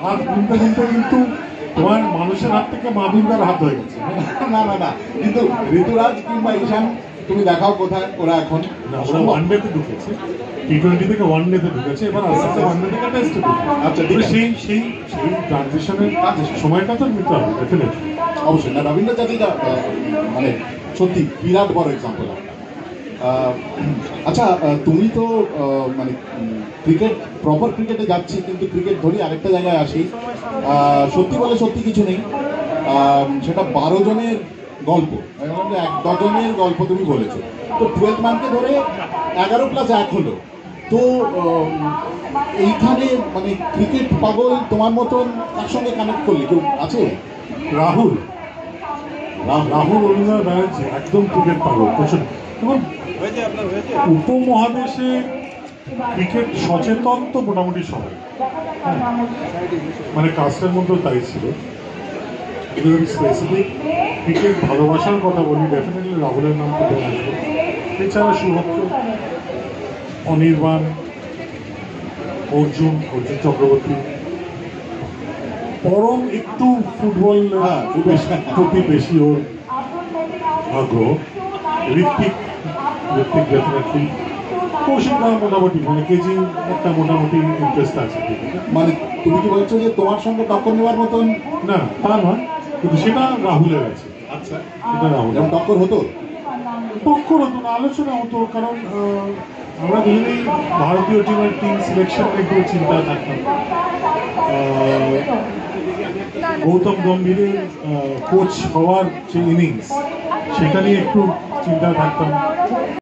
হাত গুনতে গুনতে কিন্তু তোমার মানুষের হাত থেকে মাদুরদার হাত হয়ে গেছে। না না না, কিন্তু ঋতুরাজ কিংবা ঈশান তুমি দেখাও কোথায় ওরা এখন। না, ওরা ওয়ানডেতে ঢুকেছে, টি-20 থেকে ওয়ানডেতে ঢুকেছে, এবার আস্তে আস্তে ওয়ানডে থেকে টেস্টে ঢুকবে। আচ্ছা, ঠিক আছে। সেই সেই সেই ট্রানজিশনের সময়টা তো নিতে হবে ডেফিনেটলি। অবশ্যই না, রবীন্দ্র জাদেজা মানে সত্যি বিরাট বড় এক্সাম্পল। আচ্ছা, তুমি তো মানে ক্রিকেট, প্রপার ক্রিকেটে যাচ্ছি, কিন্তু ক্রিকেট ধরি আরেকটা জায়গায় আসি। সত্যি বলে সত্যি কিছু নেই, সেটা 12 জনের গল্প, 1 ডজনের গল্প তুমি বলেছো। তো 12th ম্যানকে ধরে 11+1 হলো। তো এইখানে মানে ক্রিকেট পাগল তোমার মতন তার সঙ্গে কানেক্ট করলে কেউ আছে? রাহুল রাহুল রবীন্দ্র ব্যানার্জি একদম ক্রিকেট পাগল প্রচুর। এবং উপমহাদেশে ক্রিকেট সচেতন তো মোটামুটি সবাই, মানে কাস্টের মধ্যেও তাই ছিল। যদি স্পেসিফিক ক্রিকেট ভালোবাসার কথা বলি, ডেফিনেটলি রাহুলের নাম তো আসবে। এছাড়া সুভদ্র, অনির্বাণ, অর্জুন চক্রবর্তী, পরম একটু ফুটবল প্রতি বেশি ওর আগ্রহ। ঋত্বিক ডেফিনেটলি, কৌশিকদা মোটামুটি, মানে কেজি একটা মোটামুটি ইন্টারেস্ট আছে। মানে তুমি কি বলছো যে তোমার সঙ্গে টক্কর নেওয়ার মতন? না, তা নয়, কিন্তু সেটা রাহুলের আছে। আচ্ছা, সেটা রাহুল। যেমন টক্কর হতো হতো না, আলোচনা হতো, কারণ আমরা দুজনেই ভারতীয় টিমের টিম সিলেকশন একটু চিন্তা থাকতাম। গৌতম গম্ভীরের কোচ হওয়ার যে ইনিংস, সেটা নিয়ে একটু চিন্তা থাকতাম।